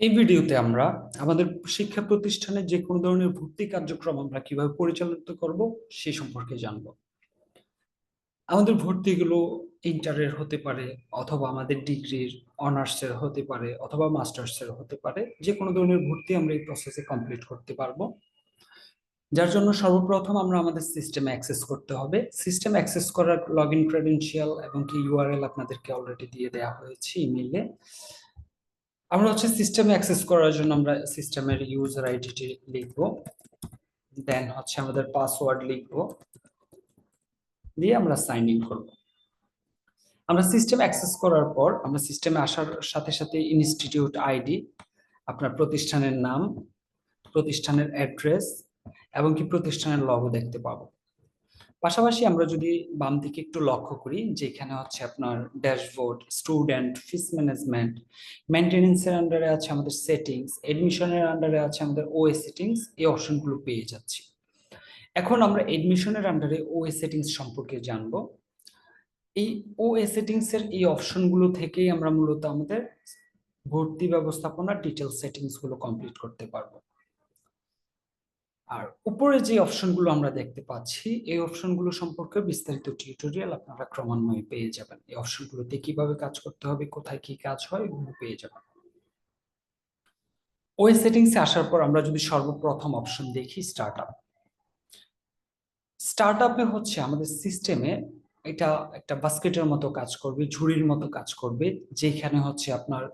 এই ভিডিওতে আমরা আমাদের শিক্ষা প্রতিষ্ঠানে যে কোনো ধরনের ভর্তি কার্যক্রম আমরা কিভাবে পরিচালিত করব সেই সম্পর্কে জানব। আমাদের ভর্তিগুলো ইন্টারের হতে পারে, অথবা আমাদের ডিগ্রির অনার্সের হতে পারে, অথবা মাস্টার্সের হতে পারে। যে কোনো ধরনের ভর্তি আমরা এই প্রসেসে কমপ্লিট করতে পারবো। যার জন্য সর্বপ্রথম আমরা আমাদের সিস্টেমে অ্যাক্সেস করতে হবে। সিস্টেম অ্যাক্সেস করার লগ ইন ক্রেডেনশিয়াল এবং কি ইউআরএল আপনাদেরকে অলরেডি দিয়ে দেওয়া হয়েছে ইমেইলে। আমরা সিস্টেমে অ্যাক্সেস করার জন্য আমরা সিস্টেমের ইউজার আইডিটি লিখবো, দেন আমাদের পাসওয়ার্ড লিখবো, দিয়ে আমরা সাইন ইন করব। আমরা সিস্টেম অ্যাক্সেস করার পর আমরা সিস্টেমে আসার সাথে সাথে ইনস্টিটিউট আইডি, আপনার প্রতিষ্ঠানের নাম, প্রতিষ্ঠানের অ্যাড্রেস এবং কি প্রতিষ্ঠানের লগো দেখতে পাবো। পাশাপাশি আমরা যদি বাম দিকে একটু লক্ষ্য করি, যেখানে আপনার ড্যাশবোর্ড, স্টুডেন্ট, ফিস ম্যানেজমেন্ট, মেইনটেনেন্সের আন্ডারে আছে আমাদের সেটিংস, এডমিশনের আন্ডারে আছে আমাদের ওএস সেটিংস, এই অপশনগুলো পেয়ে যাচ্ছি। এখন আমরা এডমিশনের আন্ডারে ওএস সেটিংস সম্পর্কে জানবো। এই ওএস সেটিংস এর এই অপশনগুলো থেকেই আমরা মূলত আমাদের ভর্তি ব্যবস্থাপনার ডিটেইলস সেটিংস গুলো কমপ্লিট করতে পারবো। আর উপরে যে অপশনগুলো আমরা দেখতে পাচ্ছি, এই অপশনগুলো সম্পর্কে বিস্তারিত টিউটোরিয়াল আপনারা ক্রমান্বয়ে পেয়ে যাবেন। এই অপশনগুলোতে কিভাবে কাজ করতে হবে, কোথায় কি কাজ হয়, এগুলো পেয়ে যাবেন। ওএস সেটিংসে আসার পর আমরা যদি সর্বপ্রথম অপশন দেখি স্টার্টআপ। স্টার্টআপে আমাদের সিস্টেমে এটা একটা বাস্কেটের মতো কাজ করবে, ঝুড়ির মতো কাজ করবে, যেখানে আপনার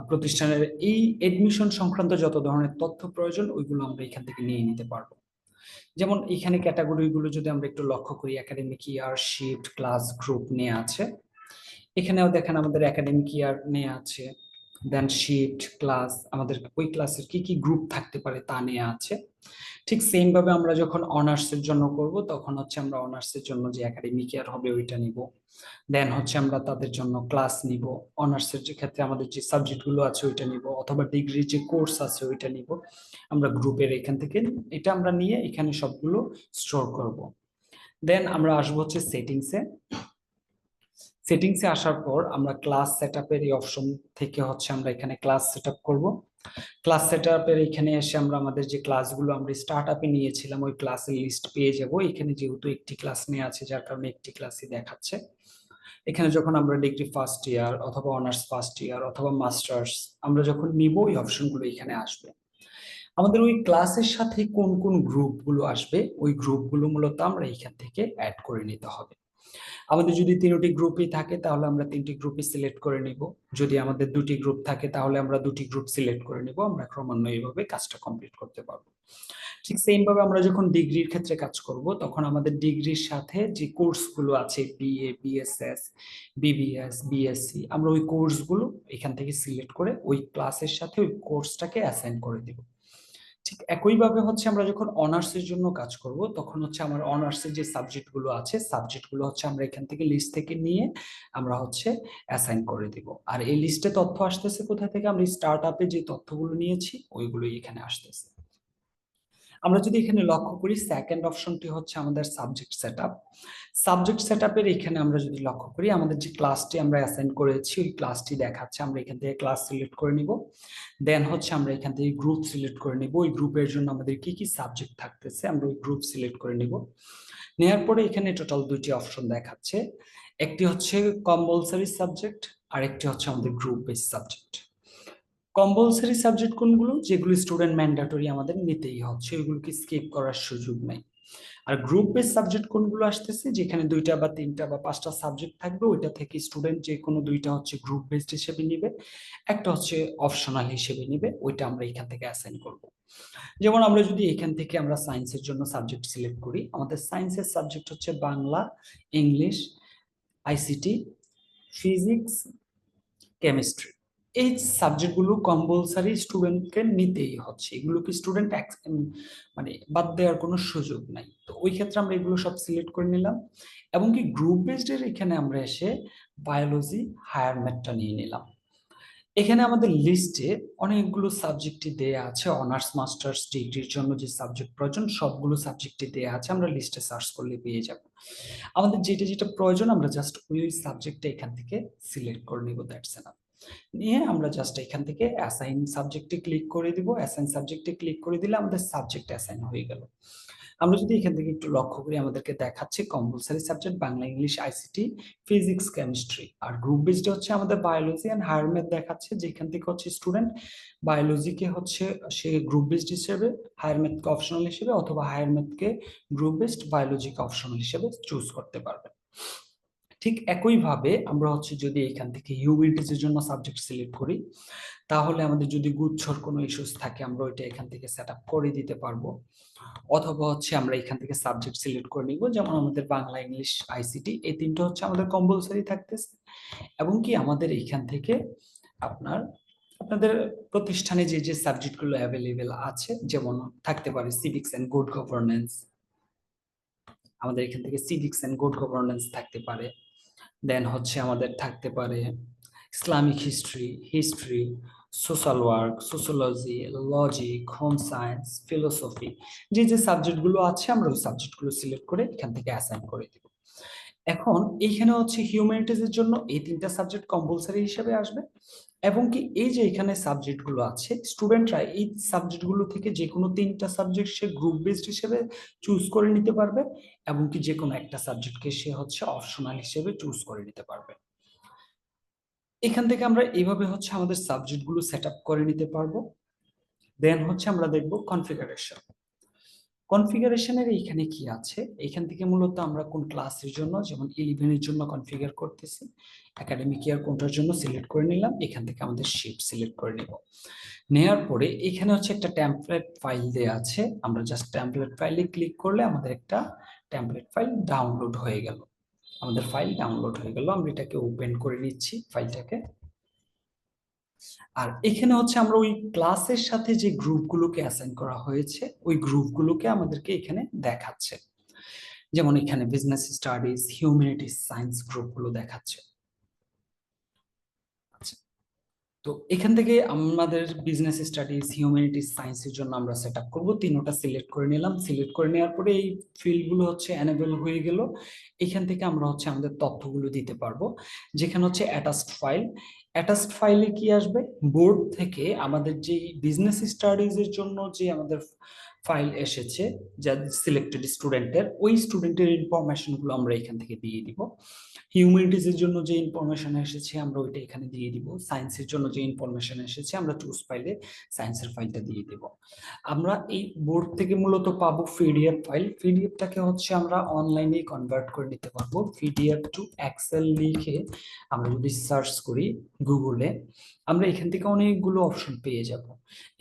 প্রতিষ্ঠানের এই এডমিশন সংক্রান্ত যত ধরনের তথ্য প্রয়োজন ওইগুলো আমরা এখান থেকে নিয়ে নিতে পারবো। যেমন এখানে ক্যাটাগরি গুলো যদি আমরা একটু লক্ষ্য করি, একাডেমিক ইয়ার, শিফট, ক্লাস, গ্রুপ নিয়ে আছে। এখানেও দেখেন আমাদের একাডেমিক ইয়ার নিয়ে আছে, দেন শিফট, ক্লাস, আমাদের ওই ক্লাসের কি কি গ্রুপ থাকতে পারে তা নিয়ে আছে। ঠিক সেম ভাবে আমরা যখন অনার্স এর জন্য করব, তখন আমরা অনার্স এর জন্য যে একাডেমিক ইয়ার হবে ওইটা নিব। দেন আমরা তাদের জন্য ক্লাস নিব। অনার্স এর যে ক্ষেত্রে আমাদের যে সাবজেক্ট গুলো আছে ওইটা নিব, অথবা ডিগ্রির যে কোর্স আছে ওইটা নিব। আমরা গ্রুপের এখান থেকে এটা আমরা নিয়ে এখানে সবগুলো স্টোর করব। দেন আমরা আসবো সেটিংসে। সেটিংসে আসার পর আমরা ক্লাস সেটআপের এই অপশন থেকে আমরা এখানে ক্লাস সেটআপ করব। ক্লাস সেটআপের এখানে এসে আমরা আমাদের যে ক্লাসগুলো আমরা স্টার্টআপে নিয়েছিলাম ওই ক্লাসের লিস্ট পেয়ে যাব। এখানে যেহেতু একটি ক্লাস নিয়ে আছে, যার কারণে একটি ক্লাসই দেখাচ্ছে। এখানে যখন আমরা ডিগ্রি ফার্স্ট ইয়ার, অথবা অনার্স ফার্স্ট ইয়ার, অথবা মাস্টার্স আমরা যখন নিব, ওই অপশনগুলো এখানে আসবে। আমাদের ওই ক্লাসের সাথে কোন কোন গ্রুপগুলো আসবে, ওই গ্রুপগুলো মূলত আমরা এখান থেকে অ্যাড করে নিতে হবে। আমাদের যদি 3টি গ্রুপই থাকে তাহলে আমরা 3টি গ্রুপই সিলেক্ট করে নিব। যদি আমাদের 2টি গ্রুপ থাকে তাহলে আমরা 2টি গ্রুপ সিলেক্ট করে নিব। আমরা ক্রমান্বয়ে এইভাবে কাজটা কমপ্লিট করতে পারবো। ঠিক সেম ভাবে আমরা যখন ডিগ্রির ক্ষেত্রে কাজ করব, তখন আমাদের ডিগ্রির সাথে যে কোর্সগুলো আছে, বিএ, বিএসএস, বিবিএস, বিএসসি, আমরা ওই কোর্সগুলো এখান থেকে সিলেক্ট করে ওই ক্লাসের সাথে ওই কোর্সটাকে অ্যাসাইন করে দিব। ঠিক একইভাবে আমরা যখন অনার্স এর জন্য কাজ করব, তখন আমার অনার্স এর যে সাবজেক্ট গুলো আছে, সাবজেক্ট গুলো আমরা এখান থেকে লিস্ট থেকে নিয়ে আমরা অ্যাসাইন করে দিব। আর এই লিস্টে তথ্য আসতেছে কোথা থেকে? আমরা স্টার্ট আপে যে তথ্যগুলো নিয়েছি ওইগুলোই এখানে আসতেছে। আমরা যদি এখানে লক্ষ্য করি, সেকেন্ড অপশনটি আমাদের সাবজেক্ট সেটআপ। সাবজেক্ট সেটআপের এখানে আমরা যদি লক্ষ্য করি, আমাদের যে ক্লাসটি আমরা অ্যাসাইন করেছি ওই ক্লাসটি দেখাচ্ছে। আমরা এখান থেকে ক্লাস সিলেক্ট করে নিব। দেন আমরা এখান থেকে গ্রুপ সিলেক্ট করে নিব। ওই গ্রুপের জন্য আমাদের কি কি সাবজেক্ট থাকতেছে আমরা ওই গ্রুপ সিলেক্ট করে নিব। নেওয়ার পরে এখানে টোটাল 2টি অপশন দেখাচ্ছে। একটি কম্পালসরি সাবজেক্ট, আর একটি আমাদের group base subject. Compulsory subject কোনগুলো? যেগুলো স্টুডেন্ট ম্যান্ডেটরি আমাদের নিতেই হচ্ছে, ওইগুলোকে স্কিপ করার সুযোগ নাই। আর গ্রুপ বেস সাবজেক্ট কোনগুলো আসতেছে? যেখানে 2টা বা 3টা বা 5টা সাবজেক্ট থাকবে, ওইটা থেকে স্টুডেন্ট যে কোনো 2টা গ্রুপ বেসড হিসেবে নিবে, একটা অপশনাল হিসেবে নিবে, ওইটা আমরা এখান থেকে অ্যাসাইন করব। যেমন আমরা যদি এখান থেকে আমরা সায়েন্সের জন্য সাবজেক্ট সিলেক্ট করি, আমাদের সায়েন্সের subject Bangla, English, ICT, physics, chemistry. এই সাবজেক্টগুলো কম্পালসারি স্টুডেন্টকে নিতেই হচ্ছে, এগুলোকে স্টুডেন্ট মানে বাদ দেওয়ার কোনো সুযোগ নাই। তো ওই ক্ষেত্রে আমরা এগুলো সব সিলেক্ট করে নিলাম, এবং কি গ্রুপ বেসড এর এখানে আমরা এসে বায়োলজি হায়ার ম্যাথটা নিয়ে নিলাম। এখানে আমাদের লিস্টে অনেকগুলো সাবজেক্টই দেয়া আছে। অনার্স মাস্টার্স ডিগ্রির জন্য যে সাবজেক্ট প্রয়োজন সবগুলো সাবজেক্টই দেয়া আছে, আমরা লিস্টে সার্চ করলে পেয়ে যাব। আমাদের যেটা যেটা প্রয়োজন আমরা জাস্ট ওই সাবজেক্টটা এখান থেকে সিলেক্ট করে নিব, দ্যাটস এনাফ। নিয়ে আমরা জাস্ট এখান থেকে অ্যাসাইন সাবজেক্টে ক্লিক করে দিব। অ্যাসাইন সাবজেক্টে ক্লিক করে দিলে আমাদের সাবজেক্ট অ্যাসাইন হয়ে গেল। আমরা যদি এখান থেকে একটু লক্ষ্য করি, আমাদেরকে দেখাচ্ছে compulsory subject Bangla, English, ICT, physics, chemistry. আর গ্রুপ বেসড হচ্ছে আমাদের বায়োলজি এন্ড হায়ার ম্যাথ দেখাচ্ছে, যেখান থেকে হচ্ছে স্টুডেন্ট বায়োলজিকে হচ্ছে সে গ্রুপ বেসড হিসেবে, হায়ার ম্যাথকে অপশনাল হিসেবে, অথবা হায়ার ম্যাথকে গ্রুপ বেসড, বায়োলজিকে অপশনাল হিসেবে চুজ করতে পারবে। ঠিক একইভাবে আমরা হচ্ছে যদি এখান থেকে হিউম্যানিটিজের জন্য সাবজেক্ট সিলেক্ট করি, তাহলে আমাদের যদি গুচ্ছর কোনো ইস্যুস থাকে আমরা ওইটা এখান থেকে সেট আপ করে দিতে পারবো। অথবা হচ্ছে আমরা এখান থেকে সাবজেক্ট সিলেক্ট করে নিব, যেমন আমাদের বাংলা, ইংলিশ, আইসিটি এই তিনটা হচ্ছে আমাদের কম্পালসারি থাকতেছে। এবং কি আমাদের এখান থেকে আপনাদের প্রতিষ্ঠানে যে যে সাবজেক্টগুলো অ্যাভেলেবেল আছে, যেমন থাকতে পারে সিভিক্স এন্ড গুড গভর্নেন্স, আমাদের এখান থেকে সিভিক্স এন্ড গুড গভর্নেন্স থাকতে পারে। দেন হচ্ছে আমাদের থাকতে পারে Islamic history, social work, sociology, logic, home science, philosophy, যে যে সাবজেক্টগুলো আছে আমরা ওই সাবজেক্টগুলো সিলেক্ট করে এখান থেকে অ্যাসাইন করে দিব। এখন এইখানে হচ্ছে হিউম্যানিটিজের জন্য এই তিনটা সাবজেক্ট কম্পালসারি হিসেবে আসবে। এবং কি এই যে এখানে সাবজেক্টগুলো আছে, স্টুডেন্টরা এই সাবজেক্টগুলো থেকে যে কোনো তিনটা সাবজেক্ট সে গ্রুপ বেসড হিসেবে চুজ করে নিতে পারবে, এবং কি যে কোনো একটা সাবজেক্টকে সে হচ্ছে অপশনাল হিসেবে চুজ করে নিতে পারবে। এখান থেকে আমরা এইভাবে হচ্ছে আমাদের সাবজেক্টগুলো সেট আপ করে নিতে পারবো। দেন হচ্ছে আমরা দেখব কনফিগারেশন। কনফিগারেশনের এইখানে কি আছে, এখান থেকে মূলত আমরা কোন ক্লাসের জন্য, যেমন 11 এর জন্য কনফিগার করতেছি, একাডেমিক ইয়ার কোনটার জন্য সিলেক্ট করে নিলাম, এখান থেকে আমাদের শিট সিলেক্ট করে নিব। নেয়ার পরে এখানে হচ্ছে একটা টেমপ্লেট ফাইল দেয়া আছে, আমরা জাস্ট টেমপ্লেট ফাইলে ক্লিক করলে আমাদের একটা টেমপ্লেট ফাইল ডাউনলোড হয়ে গেল। আমাদের ফাইল ডাউনলোড হয়ে গেল, আমরা এটাকে ওপেন করে নিচ্ছি ফাইলটাকে। আর এখানে হচ্ছে আমরা ওই ক্লাসের সাথে যে গ্রুপগুলোকে অ্যাসাইন করা হয়েছে ওই গ্রুপগুলোকে আমাদেরকে এখানে দেখাচ্ছে, যেমন এখানে বিজনেস স্টাডিজ, হিউম্যানিটিস, সায়েন্স গ্রুপগুলো দেখাচ্ছে। আচ্ছা, তো এখান থেকে আমাদের বিজনেস স্টাডিজ, হিউম্যানিটিস, সায়েন্সের জন্য আমরা সেট আপ করবো। তিনটা সিলেক্ট করে নিলাম। সিলেক্ট করে নেওয়ার পরে এই ফিল্ডগুলো হচ্ছে এনেবল হয়ে গেল। এখান থেকে আমরা হচ্ছে আমাদের তথ্যগুলো দিতে পারবো, যেখানে হচ্ছে অ্যাটাচড ফাইল। অ্যাটাচড ফাইলে কি আসবে, বোর্ড থেকে আমাদের যে বিজনেস স্টাডিজ এর জন্য যে আমাদের ফাইল এসেছে, যা সিলেক্টেড স্টুডেন্টের, ওই স্টুডেন্টের ইনফরমেশন গুলো আমরা এখান থেকে দিয়ে দিব। হিউম্যানিটিজ এর জন্য যে ইনফরমেশন এসেছে আমরা ওইটা এখানে দিয়ে দিব। সায়েন্সের জন্য যে ইনফরমেশন এসেছে আমরা চুজ ফাইলে সায়েন্সের ফাইলটা দিয়ে দিব। আমরা এই বোর্ড থেকে মূলত পাবো পিডিএফ ফাইল। পিডিএফটাকে হচ্ছে আমরা অনলাইনে কনভার্ট করে নিতে পারবো। পিডিএফ টু এক্সেল লিখে আমরা যদি সার্চ করি গুগলে, আমরা এখান থেকে অনেকগুলো অপশন পেয়ে যাব।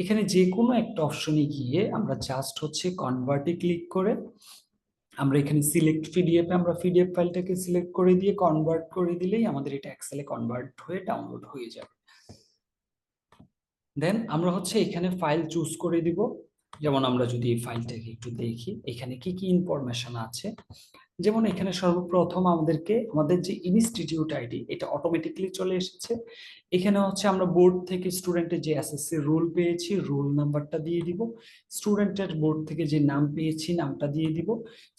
এখানে যে কোনো একটা অপশনে গিয়ে আমরা জাস্ট হচ্ছে কনভার্টে ক্লিক করে আমরা এখানে সিলেক্ট পিডিএফ, আমরা পিডিএফ ফাইলটাকে সিলেক্ট করে দিয়ে কনভার্ট করে দিলেই আমাদের এটা এক্সেলে কনভার্ট হয়ে ডাউনলোড হয়ে যাবে। দেন আমরা হচ্ছে এখানে ফাইল চুজ করে দিব। যেমন আমরা যদি এই ফাইলটাকে একটু দেখি এখানে কি কি ইনফরমেশন আছে, যেমন এখানে সর্বপ্রথম আমাদেরকে আমাদের যে ইনস্টিটিউট আইডি এটা অটোমেটিক্যালি চলে এসেছে। এখানে হচ্ছে আমরা বোর্ড থেকে স্টুডেন্টের যে এসএসসি রোল পেয়েছি রোল নাম্বারটা দিয়ে দিব, স্টুডেন্টের বোর্ড থেকে যে নাম পেয়েছি নামটা দিয়ে দিব,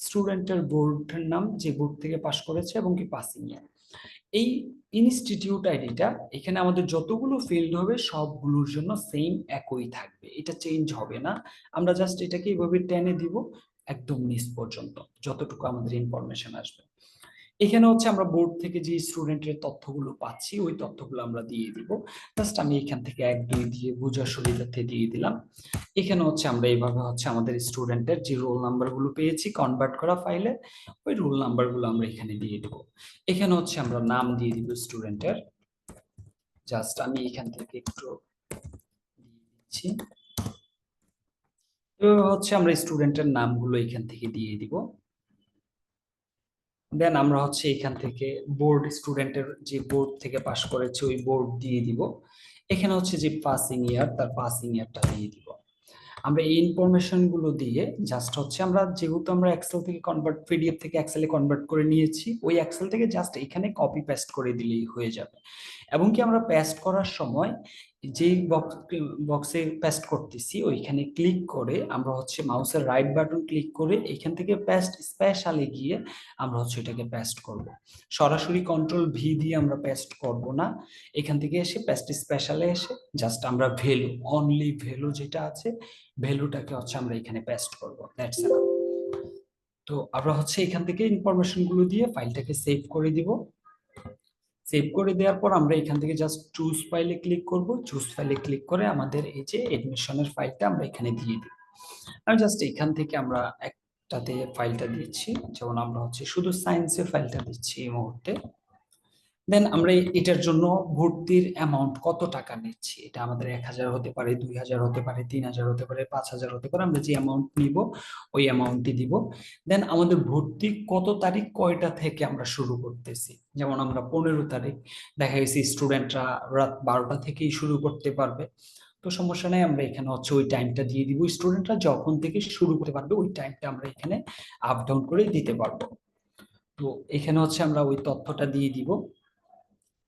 স্টুডেন্টের বোর্ডের নাম যে বোর্ড থেকে পাস করেছে এবং কি পাসিং ইয়ার। এই ইনস্টিটিউট আইডিটা এখানে আমাদের যতগুলো ফিল্ড হবে সবগুলোর জন্য সেম একই থাকবে, এটা চেঞ্জ হবে না। আমরা জাস্ট এটাকে এইভাবে টেনে দিব একদম নিচ পর্যন্ত যতটুকু আমাদের ইনফরমেশন আসবে। এখানে হচ্ছে আমরা বোর্ড থেকে যে স্টুডেন্টের তথ্যগুলো পাচ্ছি ওই তথ্যগুলো আমরা দিয়ে দিব। জাস্ট আমি এখান থেকে 1 2 দিয়ে বোঝার সুবিধার্থে দিয়ে দিলাম। এখানে হচ্ছে আমরা এইভাবে হচ্ছে আমাদের স্টুডেন্টের যে রোল নাম্বারগুলো পেয়েছি কনভার্ট করা ফাইলে ওই রোল নাম্বারগুলো আমরা এখানে দিয়ে দিব। এখানে হচ্ছে আমরা নাম দিয়ে দিব স্টুডেন্টের, জাস্ট আমি এখান থেকে একটু দিয়ে দিচ্ছি। তো হচ্ছে আমরা স্টুডেন্টের নামগুলো এখান থেকে দিয়ে দিব। দেন আমরা হচ্ছে এখান থেকে বোর্ড, স্টুডেন্টের যে বোর্ড থেকে পাস করেছে ওই বোর্ড দিয়ে দিব। এখানে হচ্ছে যে পাসিং ইয়ার তার পাসিং ইয়ারটা দিয়ে দিব। আমরা এই ইনফরমেশন গুলো দিয়ে জাস্ট হচ্ছে আমরা যেহেতু আমরা এক্সেল থেকে কনভার্ট, পিডিএফ থেকে এক্সেলে কনভার্ট করে নিয়েছি ওই এক্সেল থেকে জাস্ট এখানে কপি পেস্ট করে দিলেই হয়ে যাবে। এবং কি আমরা পেস্ট করার সময় যেই বক্সে পেস্ট করতেছি ওইখানে ক্লিক করে আমরা হচ্ছে মাউসের রাইট বাটন ক্লিক করে এখান থেকে পেস্ট স্পেশালে গিয়ে আমরা হচ্ছে এটাকে পেস্ট করব। সরাসরি কন্ট্রোল ভি দিয়ে আমরা পেস্ট করব না, এখান থেকে এসে পেস্ট স্পেশালে এসে জাস্ট আমরা ভ্যালু, অনলি ভ্যালু যেটা আছে ভ্যালুটাকে হচ্ছে আমরা এখানে পেস্ট করব। That's it. তো আমরা হচ্ছে এখান থেকে ইনফরমেশন গুলো দিয়ে ফাইলটাকে সেভ করে দিব। সেভ করে দেওয়ার পর আমরা এখান থেকে জাস্ট চুজ ফাইলে ক্লিক করব। চুজ ফাইলে ক্লিক করে আমাদের এই যে এডমিশনের ফাইলটা আমরা এখানে দিয়ে দিই। আমি জাস্ট এখান থেকে আমরা একটাতে ফাইলটা দিচ্ছি, যেমন আমরা হচ্ছে শুধু সায়েন্সের ফাইলটা দিচ্ছি এই মুহূর্তে। দেন আমরা এটার জন্য ভর্তির অ্যামাউন্ট কত টাকা নিচ্ছি, এটা আমাদের 1000 হতে পারে, 2000 হতে পারে, 3000 হতে পারে, 5000 হতে পারে, আমরা যে অ্যামাউন্ট নিব ওই অ্যামাউন্টটি দিব। দেন আমাদের ভর্তি কত তারিখ কয়টা থেকে আমরা শুরু করতেছি, যেমন আমরা 15 তারিখ, দেখা গেছে স্টুডেন্টরা রাত 12টা থেকেই শুরু করতে পারবে, তো সমস্যা নেই, আমরা এখানে হচ্ছে ওই টাইমটা দিয়ে দিব। স্টুডেন্টরা যখন থেকে শুরু করতে পারবে ওই টাইমটা আমরা এখানে আপ ডাউন করে দিতে পারবো। তো এখানে হচ্ছে আমরা ওই তথ্যটা দিয়ে দিব।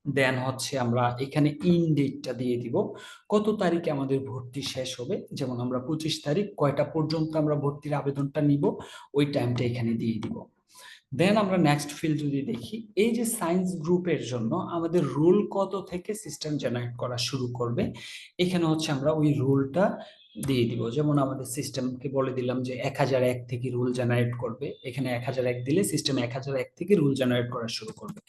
দেন হচ্ছে আমরা এখানে ইন ডেটটা দিয়ে দিব, কত তারিখে আমাদের ভর্তি শেষ হবে, যেমন আমরা 25 তারিখ কয়টা পর্যন্ত আমরা ভর্তির আবেদনটা নিব ওই টাইমটা এখানে দিয়ে দিব। দেন আমরা নেক্সট ফিল্ড যদি দেখি, এই যে সায়েন্স গ্রুপের জন্য আমাদের রুল কত থেকে সিস্টেম জেনারেট করা শুরু করবে, এখানে হচ্ছে আমরা ওই রুলটা দিয়ে দিব। যেমন আমাদের সিস্টেমকে বলে দিলাম যে 1001 থেকে রুল জেনারেট করবে, এখানে 1001 দিলে সিস্টেম 1001 থেকে রুল জেনারেট করা শুরু করবে,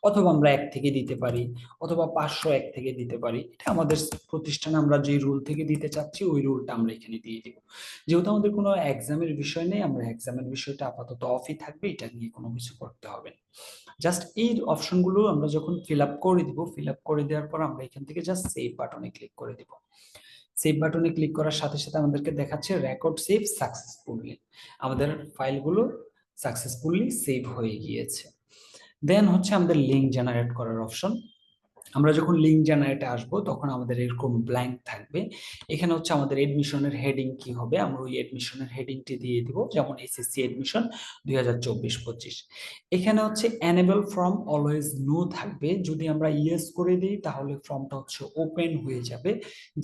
অথবা আমরা 1 থেকে দিতে পারি, অথবা 501 থেকে দিতে পারি। এটা আমাদের প্রতিষ্ঠানে আমরা যে রুল থেকে দিতে চাচ্ছি ওই রুলটা আমরা এখানে দিয়ে দিব। যেহেতু আমাদের কোনো এক্সামের বিষয় নেই, আমরা এক্সামের বিষয়টা আপাতত অফই থাকবে, এটা নিয়ে কোনো কিছু করতে হবে না। জাস্ট এই অপশনগুলো আমরা যখন ফিল আপ করে দিব, ফিল আপ করে দেওয়ার পর আমরা এখান থেকে জাস্ট সেভ বাটনে ক্লিক করে দিব। সেভ বাটনে ক্লিক করার সাথে সাথে আমাদেরকে দেখাচ্ছে রেকর্ড সেভ সাকসেসফুলি, আমাদের ফাইলগুলো সাকসেসফুলি সেভ হয়ে গিয়েছে। দেন হচ্ছে আমাদের লিঙ্ক জেনারেট করার অপশন। আমরা যখন লিঙ্ক জেনারেটে আসবো তখন আমাদের এরকম ব্ল্যাঙ্ক থাকবে। এখানে হচ্ছে আমাদের এডমিশনের হেডিং কি হবে, আমরা ওই এডমিশনের হেডিংটি দিয়ে দিব, যেমন এসএসসি এডমিশন 2024-25। এখানে হচ্ছে এনেবল ফর্ম অলওয়েজ নো থাকবে, যদি আমরা ইয়েস করে দিই তাহলে ফর্মটা হচ্ছে ওপেন হয়ে যাবে,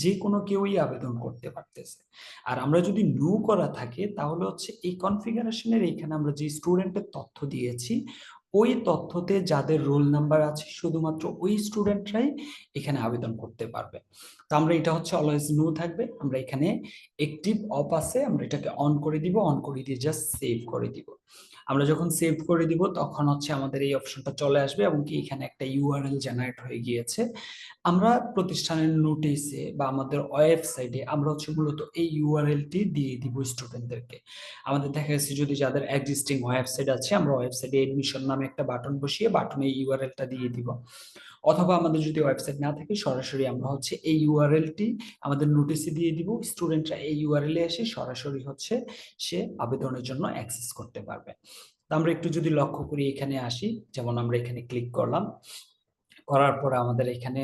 যে কোনো কেউই আবেদন করতে পারতেছে। আর আমরা যদি নো করা থাকে তাহলে হচ্ছে এই কনফিগারেশনের এখানে আমরা যে স্টুডেন্টের তথ্য দিয়েছি ওই তথ্যতে যাদের রোল নাম্বার আছে শুধুমাত্র ওই স্টুডেন্টরাই এখানে আবেদন করতে পারবে। তো আমরা এটা হচ্ছে অলওয়েজ নো থাকবে, আমরা এখানে অ্যাক্টিভ অফ আছে আমরা এটাকে অন করে দিব, অন করে দিয়ে জাস্ট সেভ করে দিব। আমরা যখন সেভ করে দিব তখন হচ্ছে আমাদের এই অপশনটা চলে আসবে এবং কি এখানে একটা ইউআরএল জেনারেট হয়ে গিয়েছে। আমরা প্রতিষ্ঠানের নোটিশে বা আমাদের ওয়েবসাইটে আমরা হচ্ছে মূলত এই ইউআরএলটি দিয়ে দিব স্টুডেন্টদেরকে। আমাদের দেখা গেছে যদি যাদের এক্সিস্টিং ওয়েবসাইট আছে আমরা ওয়েবসাইটে এডমিশন নামে একটা বাটন বসিয়ে বাটনে ইউআরএলটা দিয়ে দিব, অথবা আমাদের যদি ওয়েবসাইট না থাকে সরাসরি আমরা হচ্ছে এই ইউআরএলটি আমাদের নোটিশে দিয়ে দিব, স্টুডেন্টরা এই ইউআরএল এ এসে সরাসরি হচ্ছে সে আবেদনের জন্য অ্যাক্সেস করতে পারবে। তো আমরা একটু যদি লক্ষ্য করি এখানে আসি, যেমন আমরা এখানে ক্লিক করলাম, করার পরে আমাদের এখানে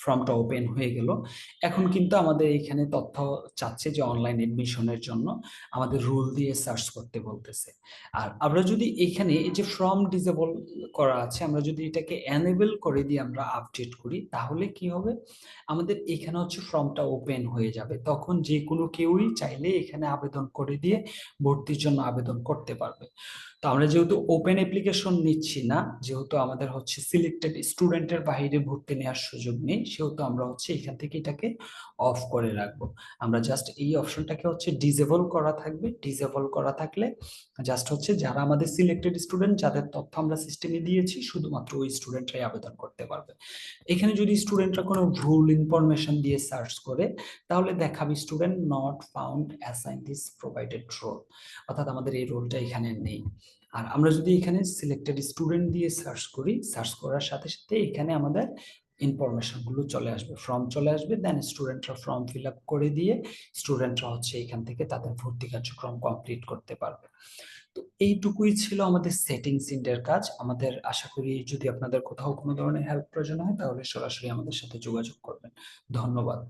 ফর্মটা ওপেন হয়ে গেল। এখন কিন্তু আমাদের এখানে তথ্য চাচ্ছে যে অনলাইন এডমিশনের জন্য আমাদের রুল দিয়ে সার্চ করতে বলতেছে। আর আমরা যদি এখানে এই যে ফর্ম ডিসেবল করা আছে আমরা যদি এটাকে এনেবল করে দিয়ে আমরা আপডেট করি তাহলে কি হবে, আমাদের এখানে হচ্ছে ফর্মটা ওপেন হয়ে যাবে, তখন যে কোনো কেউই চাইলে এখানে আবেদন করে দিয়ে ভর্তির জন্য আবেদন করতে পারবে। তো আমরা যেহেতু ওপেন অ্যাপ্লিকেশন নিচ্ছি না, যেহেতু আমাদের হচ্ছে সিলেক্টেড স্টুডেন্টের বাইরে ভর্তি নেওয়ার সুযোগ নেই, সেহেতু আমরা হচ্ছে এখান থেকে এটাকে অফ করে রাখবো। আমরা জাস্ট এই অপশনটাকে হচ্ছে ডিসেবল করা থাকবে, ডিসেবল করা থাকলে জাস্ট হচ্ছে যারা আমাদের সিলেক্টেড স্টুডেন্ট যাদের তথ্য আমরা সিস্টেমে দিয়েছি শুধুমাত্র ওই স্টুডেন্টরাই আবেদন করতে পারবে। এখানে যদি স্টুডেন্টরা কোনো ভুল ইনফরমেশন দিয়ে সার্চ করে তাহলে দেখাবে student not found assign this provided roll, অর্থাৎ আমাদের এই রোলটা এখানে নেই। আর আমরা যদি এখানে সিলেক্টেড স্টুডেন্ট দিয়ে সার্চ করি, সার্চ করার সাথে সাথে এখানে আমাদের ইনফরমেশন গুলো চলে আসবে, ফর্ম চলে আসবে, দেন স্টুডেন্টরা ফর্ম ফিল আপ করে দিয়ে স্টুডেন্টরা হচ্ছে এখান থেকে তাদের ভর্তি কার্যক্রম কমপ্লিট করতে পারবে। তো এইটুকুই ছিল আমাদের সেটিংস ইন্ডের কাজ। আমাদের আশা করি যদি আপনাদের কোথাও কোনো ধরনের হেল্প প্রয়োজন হয় তাহলে সরাসরি আমাদের সাথে যোগাযোগ করবেন। ধন্যবাদ।